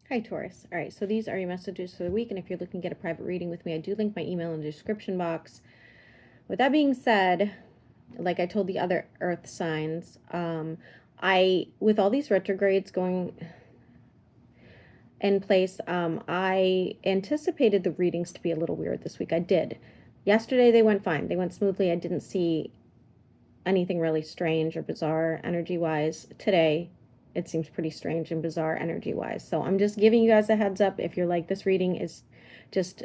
Hi, Taurus. All right, so these are your messages for the week, and if you're looking to get a private reading with me, I do link my email in the description box. With that being said, like I told the other Earth signs, with all these retrogrades going in place, I anticipated the readings to be a little weird this week. I did. Yesterday they went fine. They went smoothly. I didn't see anything really strange or bizarre energy-wise. Today, it seems pretty strange and bizarre energy-wise. So I'm just giving you guys a heads up. If you're like, this reading is just,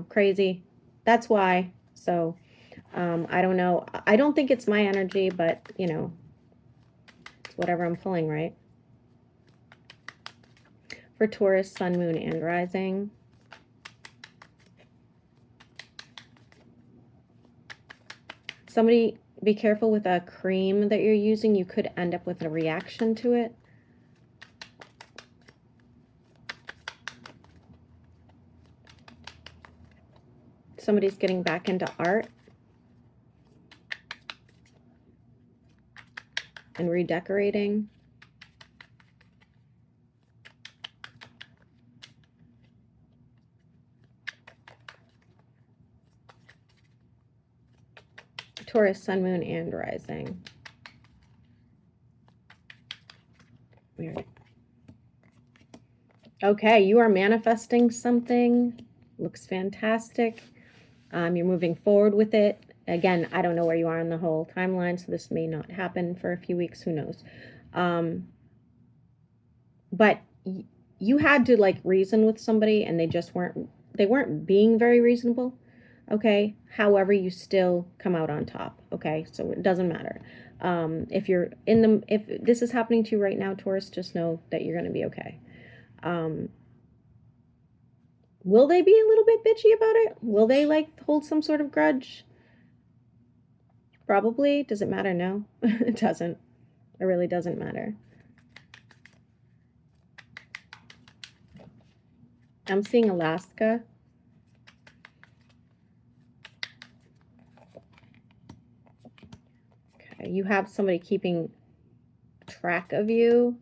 crazy, that's why. So I don't know. I don't think it's my energy, but, it's whatever I'm pulling, right? For Taurus, Sun, Moon, and Rising. Somebody, be careful with a cream that you're using. You could end up with a reaction to it. Somebody's getting back into art and redecorating. Taurus, Sun, Moon, and Rising. Weird. Okay, you are manifesting something. Looks fantastic. You're moving forward with it. Again, I don't know where you are on the whole timeline, so this may not happen for a few weeks. Who knows? But you had to reason with somebody, and they weren't being very reasonable. Okay. However, you still come out on top. Okay. So it doesn't matter. If this is happening to you right now, Taurus, just know that you're going to be okay. Will they be a little bit bitchy about it? Will they hold some sort of grudge? Probably. Does it matter? No, it doesn't. It really doesn't matter. I'm seeing Alaska. Okay, you have somebody keeping track of you.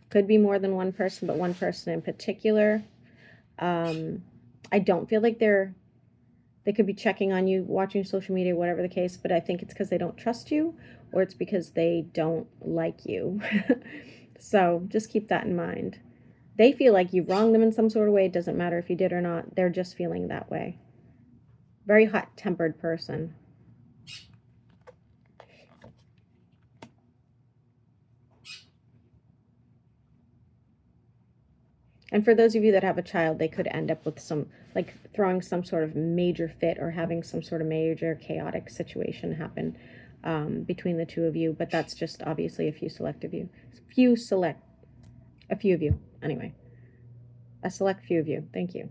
Could be more than one person, but one person in particular. I don't feel like they could be checking on you, watching social media, whatever the case, but I think it's because they don't trust you, or it's because they don't like you. So just keep that in mind. They feel like you've wronged them in some sort of way. It doesn't matter if you did or not. They're just feeling that way. Very hot-tempered person. And for those of you that have a child, they could end up with some, throwing some sort of major fit or having some sort of major chaotic situation happen between the two of you. But that's just obviously a few of you. Anyway, a select few of you. Thank you.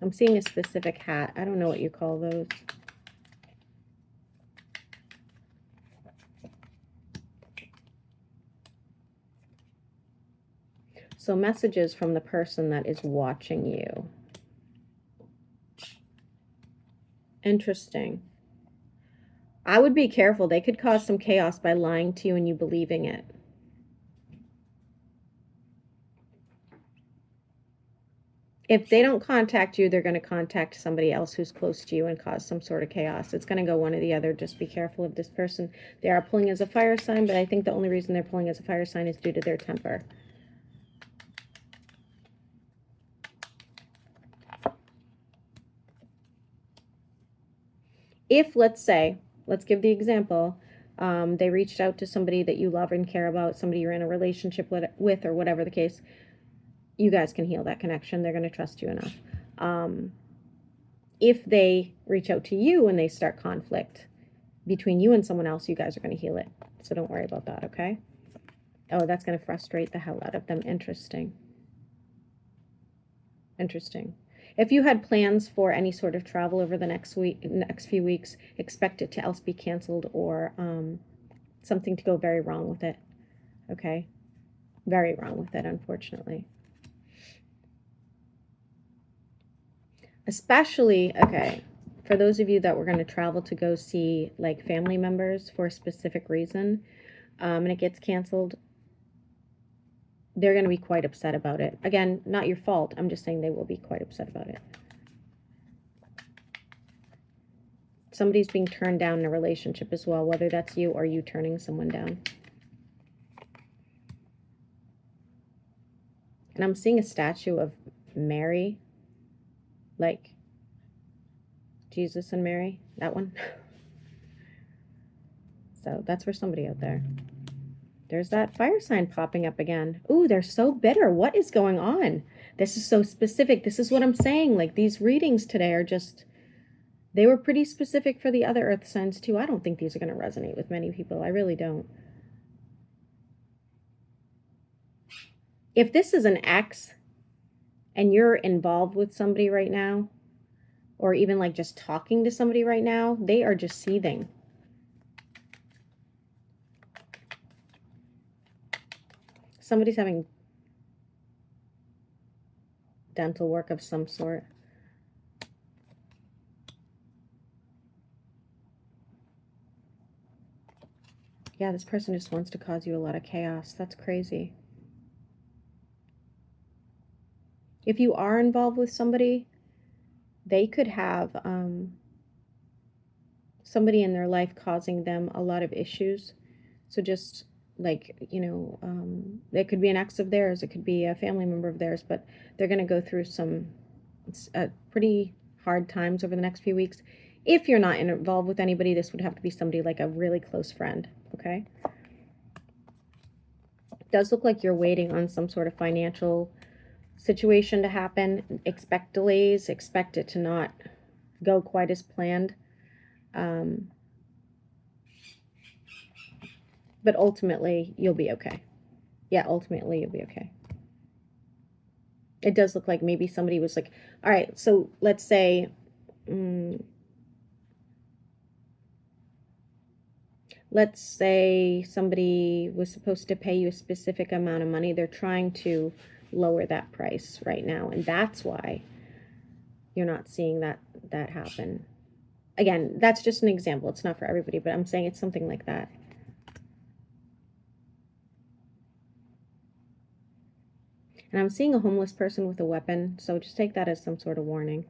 I'm seeing a specific hat. I don't know what you call those. So messages from the person that is watching you. Interesting. I would be careful. They could cause some chaos by lying to you and you believing it. If they don't contact you, they're going to contact somebody else who's close to you and cause some sort of chaos. It's going to go one or the other. Just be careful of this person. They are pulling as a fire sign, but I think the only reason they're pulling as a fire sign is due to their temper. If, let's give the example, they reached out to somebody that you love and care about, somebody you're in a relationship with or whatever the case, you guys can heal that connection. They're going to trust you enough. If they reach out to you and they start conflict between you and someone else, you guys are going to heal it. So don't worry about that, okay? Oh, that's going to frustrate the hell out of them. Interesting. If you had plans for any sort of travel over the next few weeks, expect it to else be canceled or something to go very wrong with it. Okay? Very wrong with it, unfortunately. Especially, okay, For those of you that were going to travel to go see like family members for a specific reason, and it gets canceled, they're going to be quite upset about it. Again, not your fault. I'm just saying they will be quite upset about it. Somebody's being turned down in a relationship as well, whether that's you or you turning someone down. And I'm seeing a statue of Mary, like Jesus and Mary, that one. So that's for somebody out there. There's that fire sign popping up again. Ooh, they're so bitter. What is going on? This is so specific. This is what I'm saying. Like, these readings today are just, they were pretty specific for the other earth signs too. I don't think these are going to resonate with many people. I really don't. If this is an ex and you're involved with somebody right now, or even like just talking to somebody right now, they are just seething. Somebody's having dental work of some sort. Yeah, this person just wants to cause you a lot of chaos. That's crazy. If you are involved with somebody, they could have somebody in their life causing them a lot of issues. So just like, you know, it could be an ex of theirs, it could be a family member of theirs, but they're going to go through some pretty hard times over the next few weeks. If you're not involved with anybody, this would have to be somebody like a really close friend, okay? It does look like you're waiting on some sort of financial situation to happen. Expect delays, expect it to not go quite as planned. But ultimately, you'll be okay. Yeah, ultimately, you'll be okay. It does look like maybe somebody was like, all right, so let's say, somebody was supposed to pay you a specific amount of money. They're trying to lower that price right now, and that's why you're not seeing that happen. Again, that's just an example. It's not for everybody, but I'm saying it's something like that. And I'm seeing a homeless person with a weapon, so just take that as some sort of warning.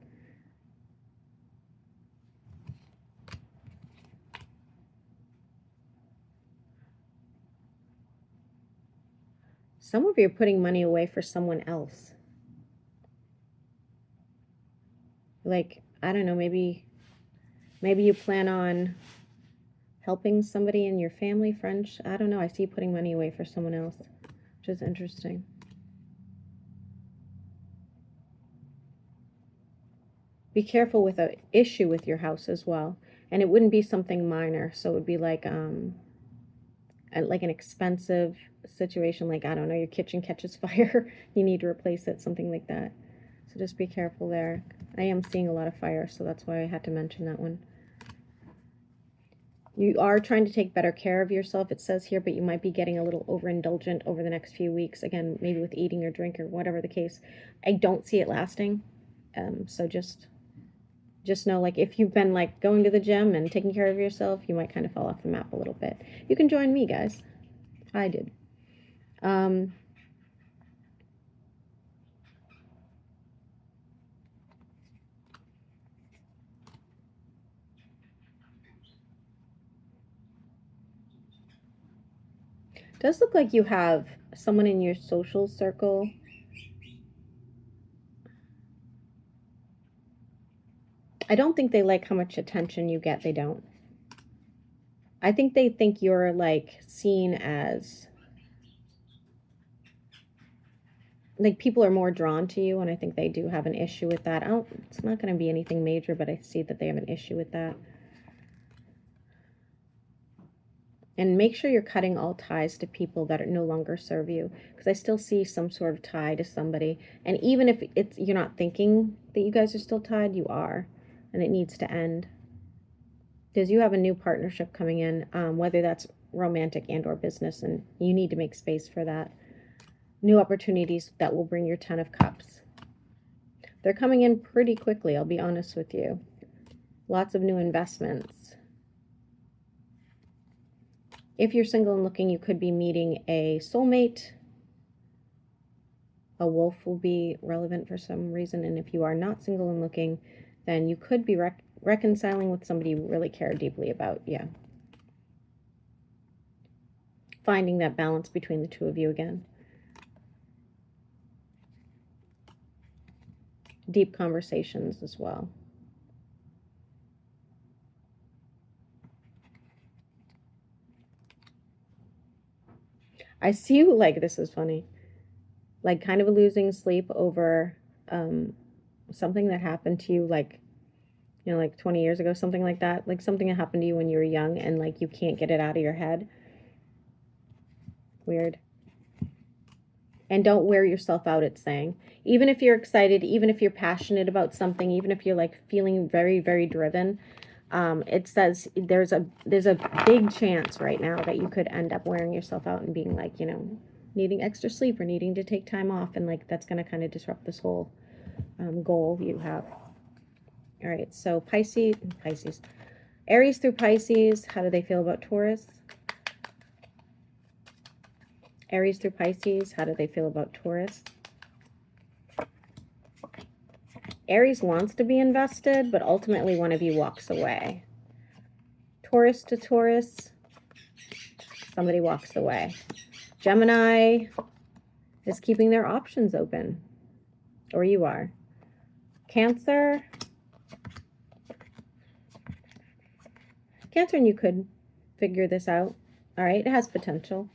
Some of you are putting money away for someone else. Like, I don't know, maybe you plan on helping somebody in your family, friends. I don't know. I see you putting money away for someone else, which is interesting. Be careful with an issue with your house as well. And it wouldn't be something minor. So it would be like an expensive situation. Like, I don't know, your kitchen catches fire. You need to replace it, something like that. So just be careful there. I am seeing a lot of fire, so that's why I had to mention that one. You are trying to take better care of yourself, it says here, but you might be getting a little overindulgent over the next few weeks. Again, maybe with eating or drink or whatever the case. I don't see it lasting. So just know, like, if you've been like going to the gym and taking care of yourself, you might kind of fall off the map a little bit. You can join me, guys. I did. Does look like you have someone in your social circle. I don't think they like how much attention you get. They don't. I think they think you're like seen as like people are more drawn to you, and I think they do have an issue with that. It's not going to be anything major, but I see that they have an issue with that. And make sure you're cutting all ties to people that no longer serve you, because I still see some sort of tie to somebody. And even if you're not thinking that you guys are still tied, you are, and it needs to end. Because you have a new partnership coming in, whether that's romantic and or business, and you need to make space for that. New opportunities that will bring your 10 of Cups. They're coming in pretty quickly, I'll be honest with you. Lots of new investments. If you're single and looking, you could be meeting a soulmate. A wolf will be relevant for some reason. And if you are not single and looking, then you could be reconciling with somebody you really care deeply about. Yeah. Finding that balance between the two of you again. Deep conversations as well. I see you, like, this is funny, like kind of losing sleep over something that happened to you, like, you know, like 20 years ago, something like that, like something that happened to you when you were young and like you can't get it out of your head. Weird. And don't wear yourself out, it's saying. Even if you're excited, even if you're passionate about something, even if you're like feeling very, very driven, it says there's a big chance right now that you could end up wearing yourself out and being like, you know, needing extra sleep or needing to take time off, and like that's going to kind of disrupt this whole goal you have. All right, so Pisces, Aries through Pisces, how do they feel about Taurus? Aries through Pisces, how do they feel about Taurus? Aries wants to be invested, but ultimately one of you walks away. Taurus to Taurus, somebody walks away. Gemini is keeping their options open, or you are. Cancer and you could figure this out. All right, it has potential.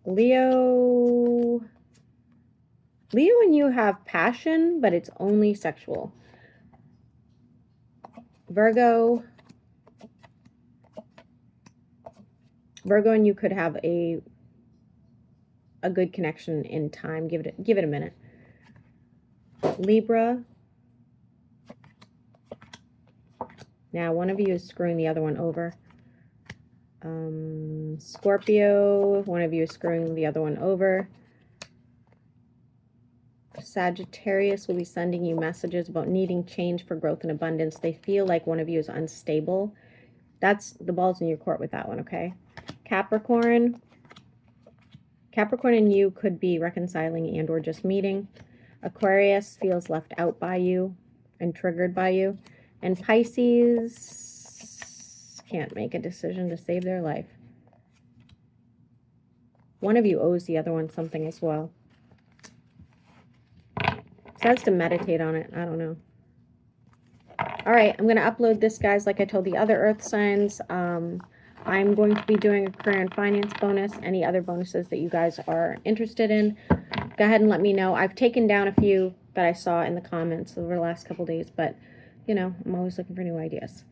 Leo and you have passion, but it's only sexual. Virgo and you could have a good connection in time. Give it a minute. Libra. Now one of you is screwing the other one over. Scorpio, one of you is screwing the other one over. Sagittarius will be sending you messages about needing change for growth and abundance. They feel like one of you is unstable. That's the ball's in your court with that one, okay? Capricorn and you could be reconciling and or just meeting. Aquarius feels left out by you and triggered by you. And Pisces can't make a decision to save their life. One of you owes the other one something as well. Says to meditate on it. I don't know. All right, I'm going to upload this, guys, like I told the other earth signs. I'm going to be doing a career and finance bonus. Any other bonuses that you guys are interested in, go ahead and let me know. I've taken down a few that I saw in the comments over the last couple days, but, you know, I'm always looking for new ideas.